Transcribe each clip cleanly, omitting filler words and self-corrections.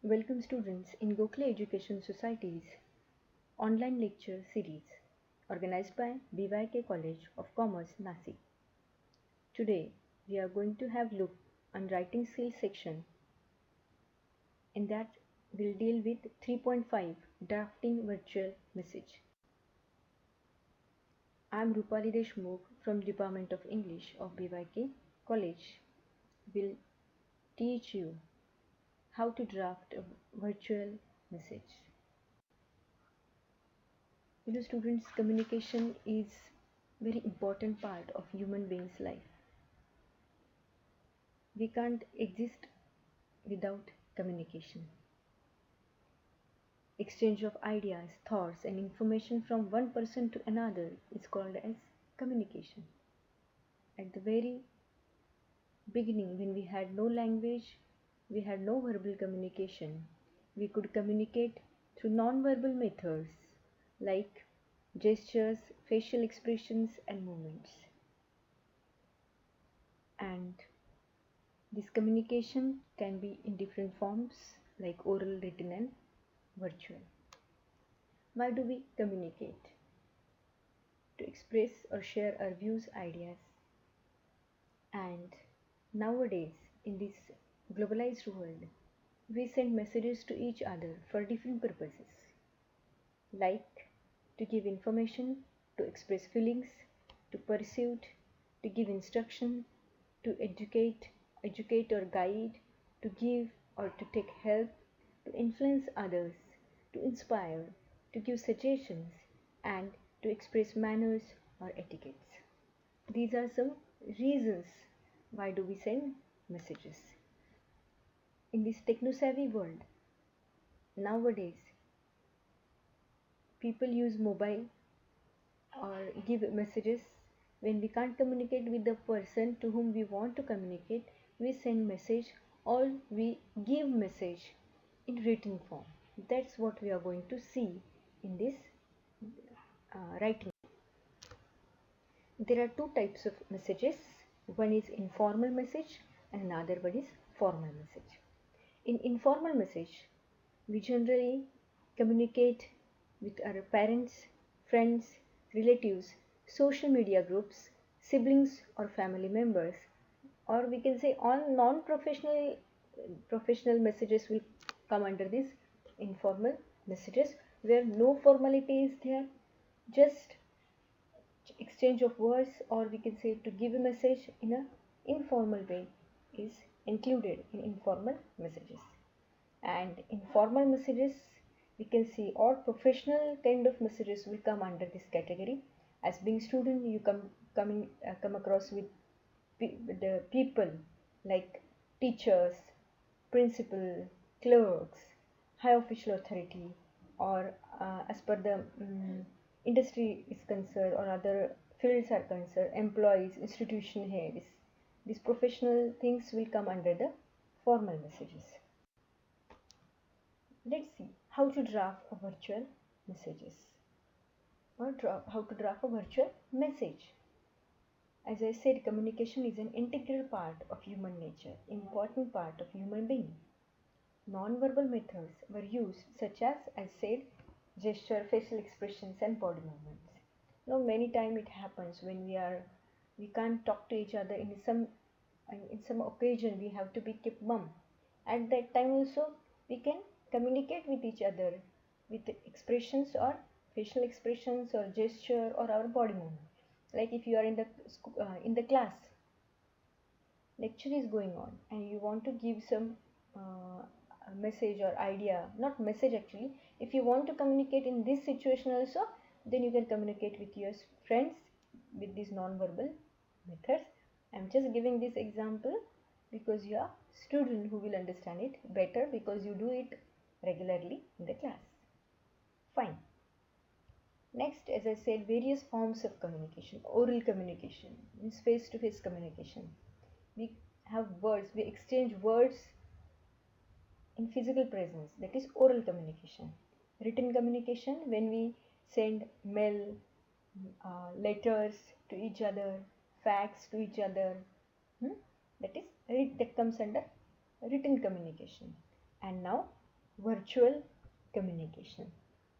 Welcome students in Gokhale Education Society's online lecture series organized by BYK College of Commerce, Nasik. Today we are going to have look on writing skills section. In that we'll deal with 3.5 drafting virtual message. I am Rupali Deshmukh from Department of English of BYK College. Will teach you how to draft a virtual message. Students, communication is very important part of human beings life. We can't exist without communication. Exchange of ideas, thoughts and information from one person to another is called as communication. At the very beginning, when we had no language, we had no verbal communication, we could communicate through non-verbal methods like gestures, facial expressions and movements. And this communication can be in different forms like oral, written and virtual. Why do we communicate? To express or share our views, ideas. And nowadays, in this globalized world, we send messages to each other for different purposes, like to give information, to express feelings, to pursue, to give instruction, to educate or guide, to give or to take help, to influence others, to inspire, to give suggestions, and to express manners or etiquettes. These are some reasons why do we send messages. In this techno-savvy world, nowadays, people use mobile or give messages. When we can't communicate with the person to whom we want to communicate, we send message or we give message in written form. That's what we are going to see in this writing. There are two types of messages. One is informal message and another one is formal message. In informal message, we generally communicate with our parents, friends, relatives, social media groups, siblings or family members, or we can say all non-professional professional messages will come under this informal messages where no formality is there, just exchange of words, or we can say to give a message in an informal way is included in informal messages. And informal messages, we can see all professional kind of messages will come under this category. As being student, you come across with the people like teachers, principal, clerks, high official authority, or as per the industry is concerned or other fields are concerned, employees, institution heads. These professional things will come under the formal messages. Let's see how to draft a virtual messages or how to draft a virtual message. As I said, communication is an integral part of human nature, important part of human being. Non-verbal methods were used such as I said, gesture, facial expressions and body movements. Now many times it happens when we can't talk to each other in some occasion we have to be kept mum. At that time also we can communicate with each other with expressions or facial expressions or gesture or our body movement. Like if you are in the class, lecture is going on and you want to give some message or idea, not message actually, if you want to communicate in this situation also, then you can communicate with your friends with these non-verbal methods. I'm just giving this example because you are student who will understand it better because you do it regularly in the class. Fine. Next, as I said, various forms of communication. Oral communication means face-to-face communication. We have words, we exchange words in physical presence, that is oral communication. Written communication, when we send mail, letters to each other, fax to each other, that comes under written communication. And now virtual communication.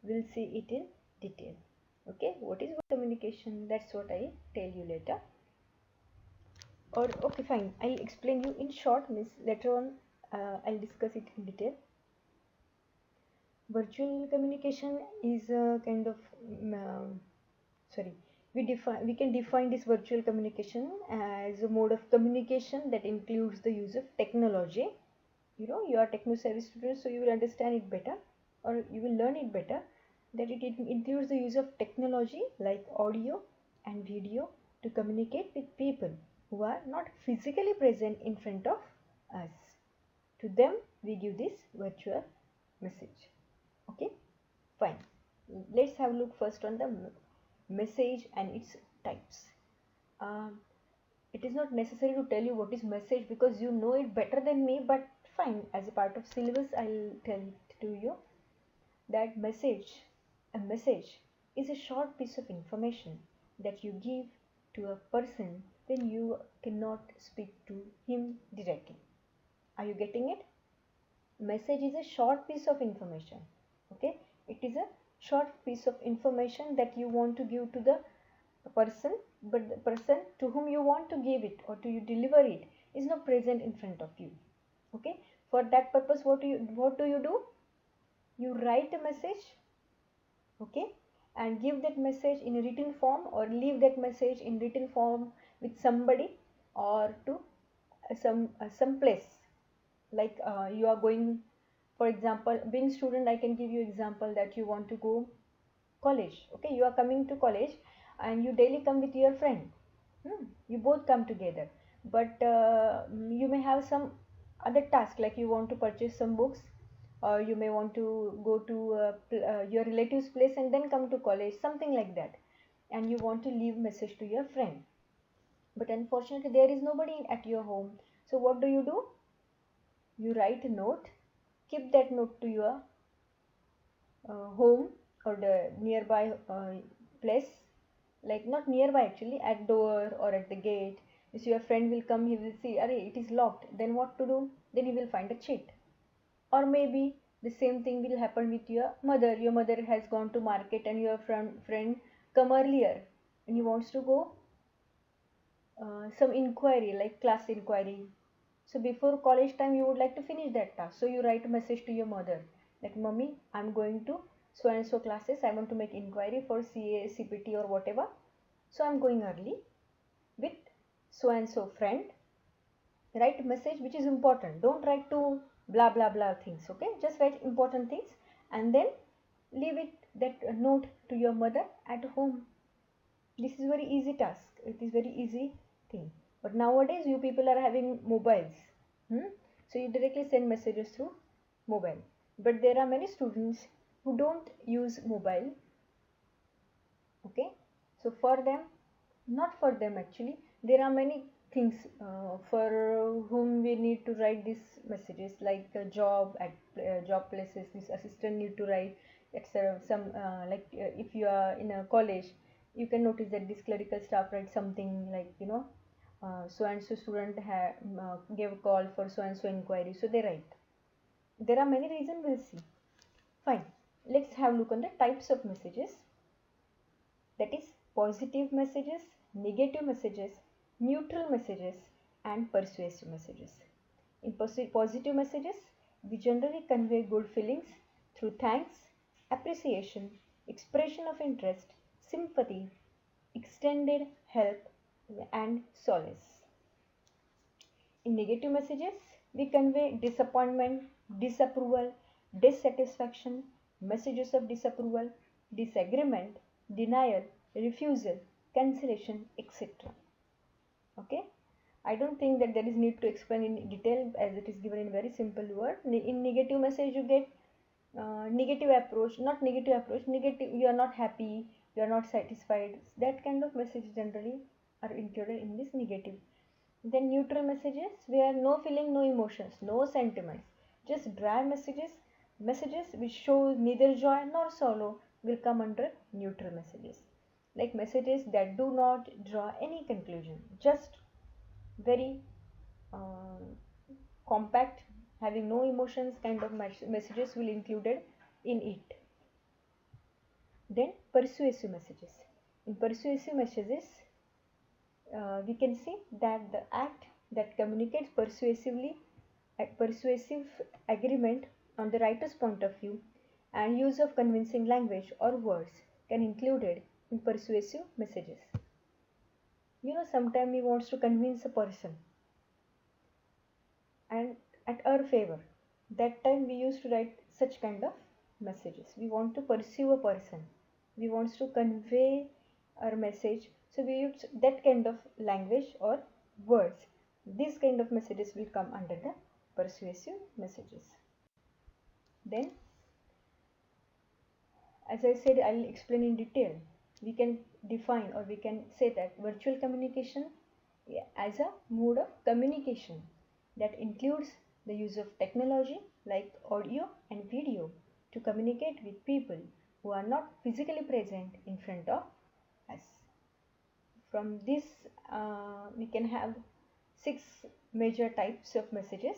We'll see it in detail. Okay, what is communication? That's what I tell you later. Or okay, fine. I'll explain you in short. Miss later on, I'll discuss it in detail. Virtual communication is a kind of sorry. We can define this virtual communication as a mode of communication that includes the use of technology. You know, you are techno savvy student, so you will understand it better, or you will learn it better, that it includes the use of technology like audio and video to communicate with people who are not physically present in front of us. To them we give this virtual message. Okay, fine. Let's have a look first on the message and its types. um, it is not necessary to tell you what is message because you know it better than me, but fine, as a part of syllabus I'll tell it to you that a message is a short piece of information that you give to a person when you cannot speak to him directly. Are you getting it? Message is a short piece of information. Okay, it is a short piece of information that you want to give to the person, but the person to whom you want to give it or to you deliver it is not present in front of you. Okay, for that purpose what do you do? You write a message, okay, and give that message in a written form or leave that message in written form with somebody or to some place, like you are going, for example, being student I can give you example that you want to go college. Okay, you are coming to college and you daily come with your friend. You both come together, but you may have some other task, like you want to purchase some books, or you may want to go to your relatives place and then come to college, something like that, and you want to leave message to your friend, but unfortunately there is nobody at your home. So what do? You write a note, keep that note to your home or the nearby place, like not nearby actually, at door or at the gate. If your friend will come, he will see, array it is locked, then what to do? Then he will find a cheat. Or maybe the same thing will happen with your mother has gone to market and your friend come earlier and he wants to go some inquiry like class inquiry. So before college time you would like to finish that task, so you write a message to your mother that mommy, I'm going to so and so classes, I want to make inquiry for CA CPT or whatever, so I'm going early with so and so friend. Write a message which is important, don't write to blah blah blah things. Okay, just write important things and then leave it that note to your mother at home. This is very easy task, it is very easy thing. But nowadays you people are having mobiles. So you directly send messages through mobile, but there are many students who don't use mobile. Okay, so for them, not for them actually, there are many things for whom we need to write these messages, like a job at job places this assistant need to write. It's some like if you are in a college, you can notice that this clerical staff write something like, you know, so and so student gave a call for so and so inquiry, so they write. There are many reasons, we'll see. Fine, let's have a look on the types of messages. That is positive messages, negative messages, neutral messages, and persuasive messages. In positive messages, we generally convey good feelings through thanks, appreciation, expression of interest, sympathy, extended help, and solace. In negative messages, we convey disappointment, disapproval, dissatisfaction, messages of disapproval, disagreement, denial, refusal, cancellation, etc. Okay, I don't think that there is need to explain in detail as it is given in very simple word. In negative message, you get negative approach, not negative approach, negative, you are not happy, you are not satisfied. That kind of message generally are included in this negative. Then neutral messages where no feeling, no emotions, no sentiments, just dry messages, messages which show neither joy nor sorrow will come under neutral messages. Like messages that do not draw any conclusion, just very uh, compact having no emotions kind of messages will included in it. Then persuasive messages. In persuasive messages, we can see that the act that communicates persuasively, persuasive agreement on the writer's point of view and use of convincing language or words can included in persuasive messages. Sometimes we wants to convince a person and at our favor. That time we used to write such kind of messages. We want to pursue a person. We want to convey our message. So we use that kind of language or words. These kind of messages will come under the persuasive messages. Then, as I said, I'll explain in detail. We can define or we can say that virtual communication as a mode of communication that includes the use of technology like audio and video to communicate with people who are not physically present in front of us. From this, we can have 6 major types of messages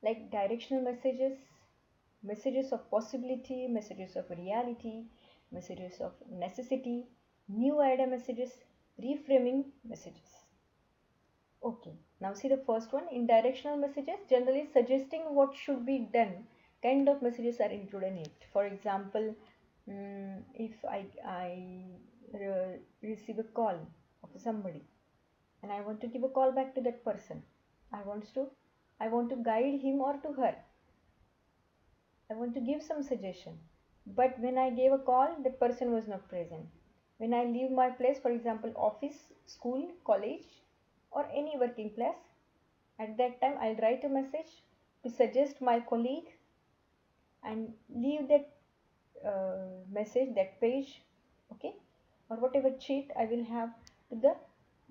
like directional messages, messages of possibility, messages of reality, messages of necessity, new idea messages, reframing messages. Okay, now see the first one. In directional messages, generally suggesting what should be done kind of messages are included in it. For example, if I receive a call of somebody and I want to give a call back to that person, I want to guide him or to her. I want to give some suggestion. But when I gave a call, that person was not present. When I leave my place, for example, office, school, college, or any working place, at that time I'll write a message to suggest my colleague and leave that message, that page, okay, or whatever sheet I will have to the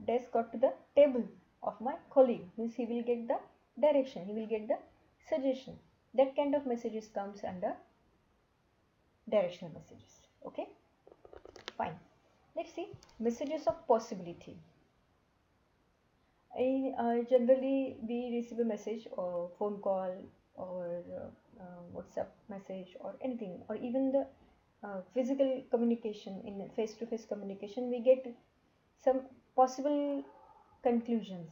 desk or to the table of my colleague. Means he will get the direction, he will get the suggestion. That kind of messages comes under directional messages. Okay, fine. Let's see messages of possibility. Generally we receive a message or phone call or WhatsApp message or anything, or even the physical communication, in face-to-face communication we get some possible conclusions.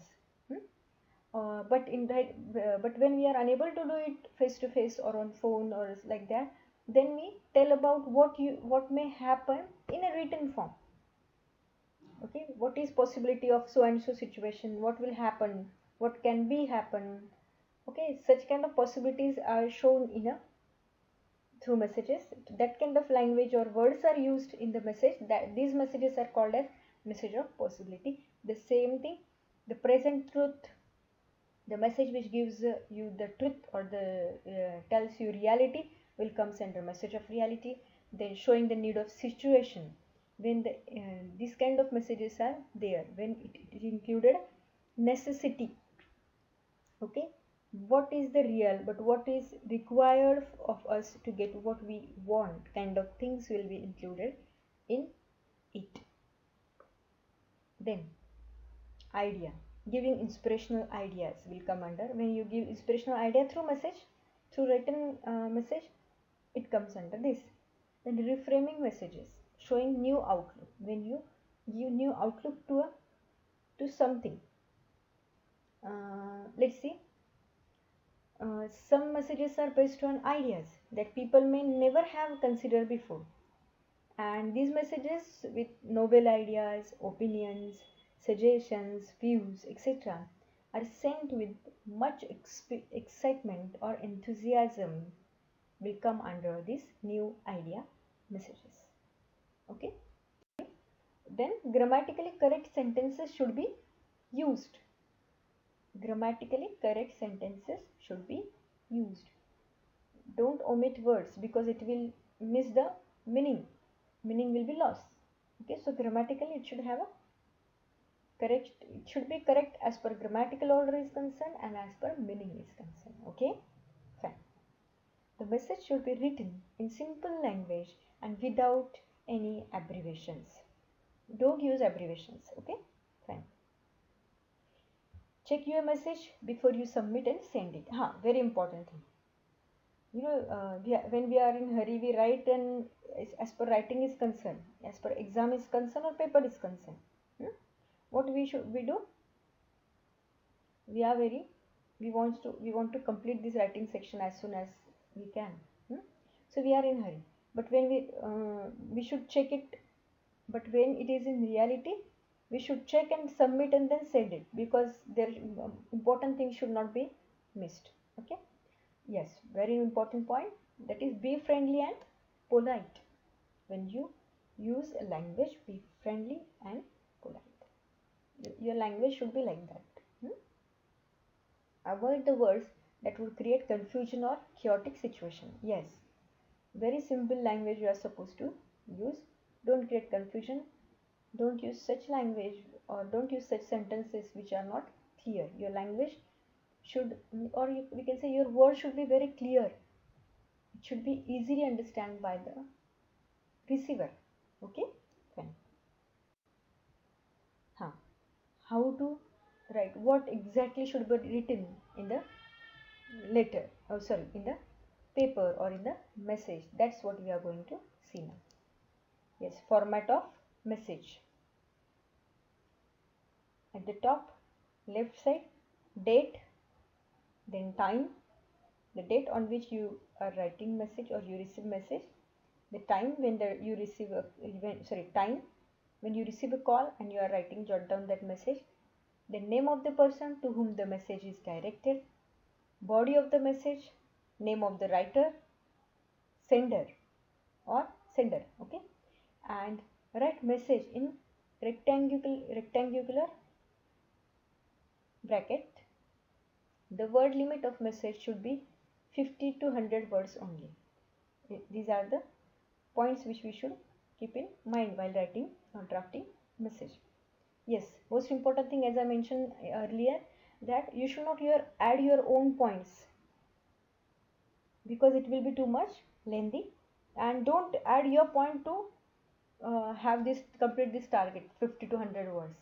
But when we are unable to do it face to face or on phone or like that, then we tell about what may happen in a written form. Okay, what is possibility of so and so situation, what will happen, what can be happen. Okay, such kind of possibilities are shown in a through messages. That kind of language or words are used in the message, that these messages are called as message of possibility. The same thing, the present truth, the message which gives you the truth or the tells you reality will comes under message of reality. Then showing the need of situation, when these kind of messages are there, when it is included necessity. Okay, what is the real but what is required of us to get what we want kind of things will be included in it. Then idea, giving inspirational ideas will come under. When you give inspirational idea through message, through written message, it comes under this. Then reframing messages, showing new outlook, when you give new outlook to something. Let's see, some messages are based on ideas that people may never have considered before, and these messages with novel ideas, opinions, suggestions, views, etc., are sent with much excitement or enthusiasm will come under this new idea messages. Okay, then grammatically correct sentences should be used. Grammatically correct sentences should be used. Don't omit words because it will miss the meaning will be lost. Okay, so grammatically it should have a correct, it should be correct as per grammatical order is concerned and as per meaning is concerned. Okay, fine. The message should be written in simple language and without any abbreviations. Don't use abbreviations. Okay, fine. check your message before you submit and send it. Very important thing. When we are in hurry, we write, and as per writing is concerned, as per exam is concerned, or paper is concerned, what we do? We are very, we want to complete this writing section as soon as we can. So we are in hurry, but when we should check it. But when it is in reality, we should check and submit and then send it, because there important things should not be missed. Okay. Yes, very important point. That is, be friendly and polite. When you use a language, be friendly and polite. Your language should be like that. Avoid the words that would create confusion or chaotic situation. Yes, very simple language you are supposed to use. Don't create confusion. Don't use such language, or don't use such sentences which are not clear. Your language should, or we can say your words should be very clear. It should be easily understood by the receiver. Okay, fine. Huh. How to write? What exactly should be written in the letter? Oh, sorry, in the paper or in the message? That's what we are going to see now. Yes, format of message. At the top, left side, date, then time, the date on which you are writing message or you receive message, the time when you receive a time when you receive a call and you are writing, jot down that message, the name of the person to whom the message is directed, body of the message, name of the writer, sender or sender. Okay, and write message in rectangular bracket. The word limit of message should be 50 to 100 words only. These are the points which we should keep in mind while writing or drafting message. Yes, most important thing, as I mentioned earlier, that you should not add your own points, because it will be too much lengthy. And don't add your point to have this complete this target 50 to 100 words.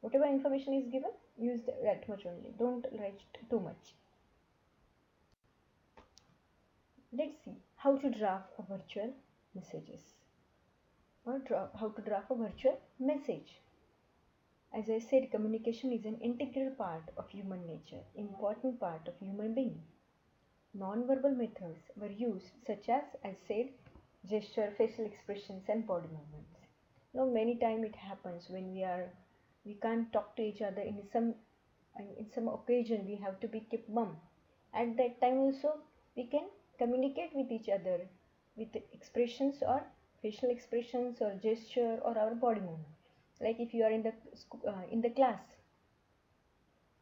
Whatever information is given, use that much only. Don't write too much. Let's see how to draft a virtual messages, or how to draft a virtual message. As I said, communication is an integral part of human nature, important part of human being. Non-verbal methods were used, such as I said, gesture, facial expressions, and body movements. Many times it happens when we can't talk to each other in some occasion. We have to be kept mum. At that time also, we can communicate with each other with expressions, or facial expressions, or gesture, or our body movement. Like if you are in the class,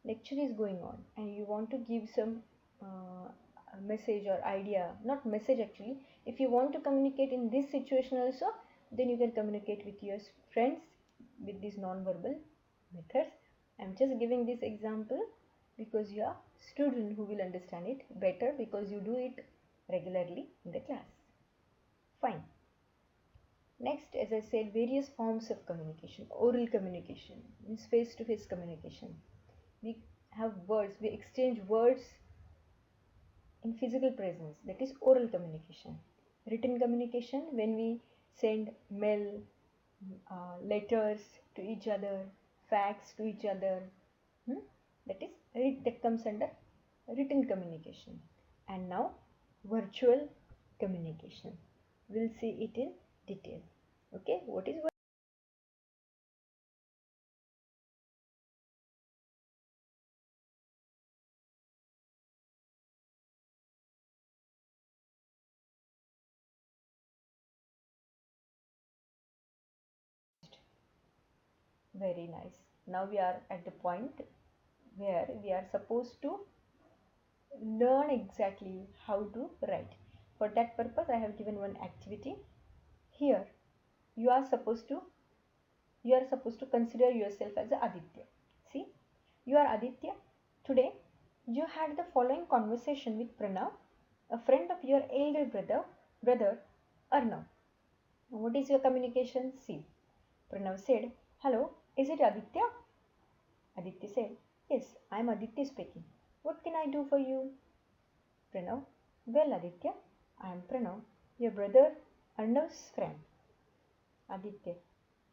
lecture is going on, and you want to give some message or idea, not message actually. If you want to communicate in this situation also, then you can communicate with your friends with these non-verbal methods. I'm just giving this example because you are student who will understand it better, because you do it regularly in the class. Fine. Next, as I said, various forms of communication. Oral communication means face-to-face communication. We have words, we exchange words in physical presence, that is oral communication. Written communication, when we send mail, letters to each other, fax to each other, that comes under written communication. And now virtual communication, we'll see it in detail. Okay, what is very nice. Now we are at the point where we are supposed to learn exactly how to write. For that purpose, I have given one activity. Here, you are supposed to consider yourself as Aditya. See, you are Aditya. Today, you had the following conversation with Pranav, a friend of your elder brother Arnav. What is your communication? See, Pranav said, "Hello, is it Aditya?" Aditya said, Yes, I am Aditya speaking. What can I do for you? Pranav. Well, Aditya, I am Pranav, your brother Arnav's friend. Aditya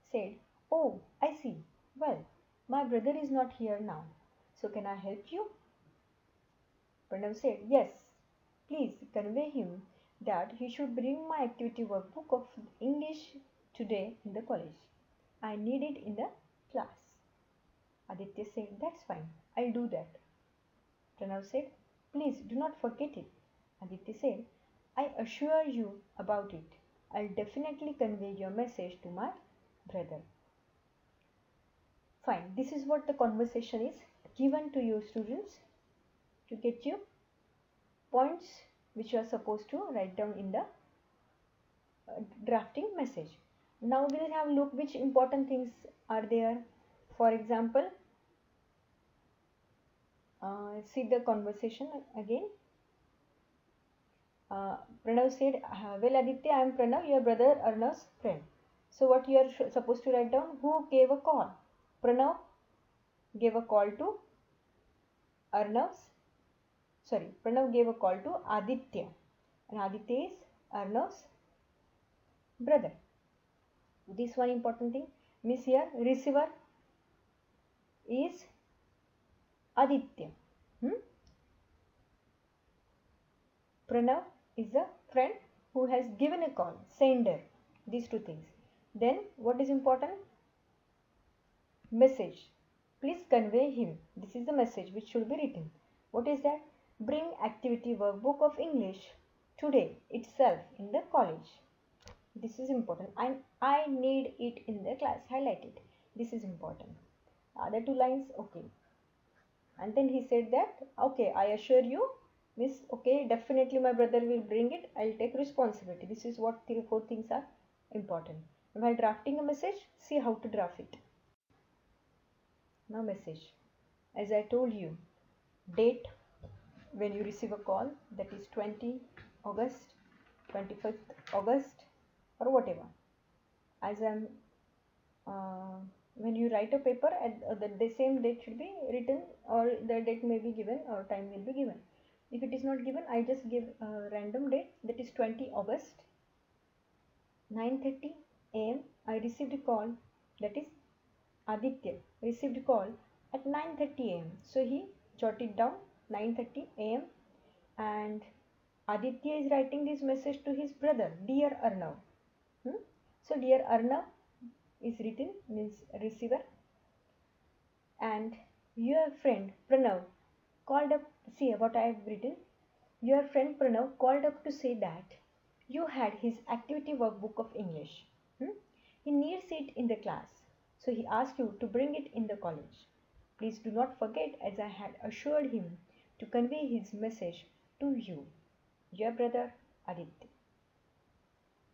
said, Oh, I see. Well, my brother is not here now. So can I help you? Pranav said, Yes. Please convey him that he should bring my activity workbook of English today in the college. I need it in the class. Aditya said, That's fine. I'll do that. Pranav said, Please do not forget it. Aditya said, I assure you about it. I'll definitely convey your message to my brother. Fine. This is what the conversation is given to you students to get you points which you are supposed to write down in the drafting message. Now we'll have a look which important things are there. For example, see the conversation again. Pranav said, Well, Aditya, I am Pranav, your brother Arnav's friend. So, what you are supposed to write down? Who gave a call? Pranav gave a call to Arnav's, Pranav gave a call to Aditya. And Aditya is Arnav's brother. This one important thing. Miss here, receiver is Aditya. Pranav is a friend who has given a call, sender. These two things. Then what is important? Message. Please convey him. This is the message which should be written. What is that? Bring activity workbook of English today itself in the college. This is important. And I need it in the class. Highlight it. This is important. Other two lines, okay. And then he said that, okay, I assure you, miss, okay, definitely my brother will bring it. I'll take responsibility. This is what 3 or 4 things are important. While drafting a message, see how to draft it. Now message. As I told you, date when you receive a call, that is 20 August, 25th August, or whatever. As I'm when you write a paper, the same date should be written, or the date may be given, or time will be given. If it is not given, I just give a random date, that is 20 August, 9:30 am. I received a call, that is Aditya received a call at 9:30 am. So he jotted down 9:30 am, and Aditya is writing this message to his brother, Dear Arnav. So Dear Arnav is written, means receiver, and your friend Pranav called up. See what I have written. Your friend Pranav called up to say that you had his activity workbook of English. He needs it in the class, so he asked you to bring it in the college. Please do not forget, as I had assured him, to convey his message to you, your brother Aditya.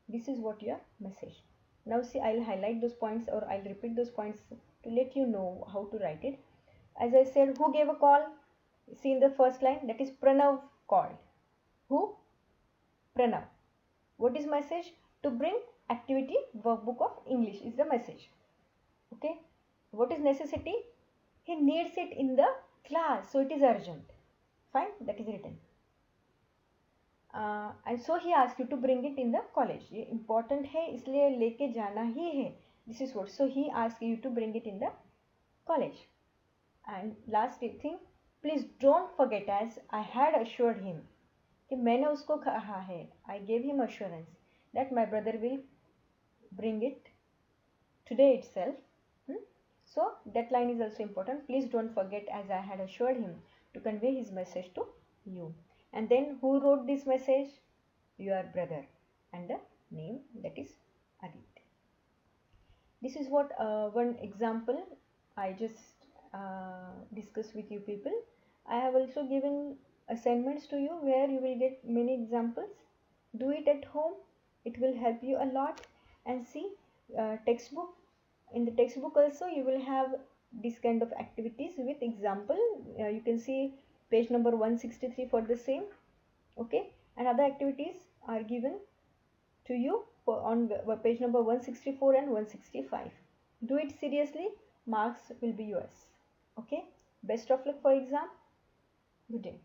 This is what your message. Now see, I'll highlight those points, or I'll repeat those points to let you know how to write it. As I said, who gave a call? See in the first line, that is Pranav called. Who? Pranav. What is message? To bring activity workbook of English is the message. Okay. What is necessity? He needs it in the class, so it is urgent. Fine, that is written. And so he asked you to bring it in the college. ये important है, इसलिए लेके जाना ही है. This is what. So he asked you to bring it in the college. And last thing, please don't forget, as I had assured him, कि मैंने उसको कहा है, I gave him assurance that my brother will bring it today itself. So that line is also important. Please don't forget, as I had assured him, to convey his message to you. And then who wrote this message? Your brother, and the name, that is Aditya. This is what one example I just discussed with you people. I have also given assignments to you where you will get many examples. Do it at home. It will help you a lot. And see, textbook. In the textbook also you will have this kind of activities with example. You can see page number 163 for the same. Okay, and other activities are given to you on page number 164 and 165. Do it seriously, marks will be yours. Okay, Best of luck for exam. Good day.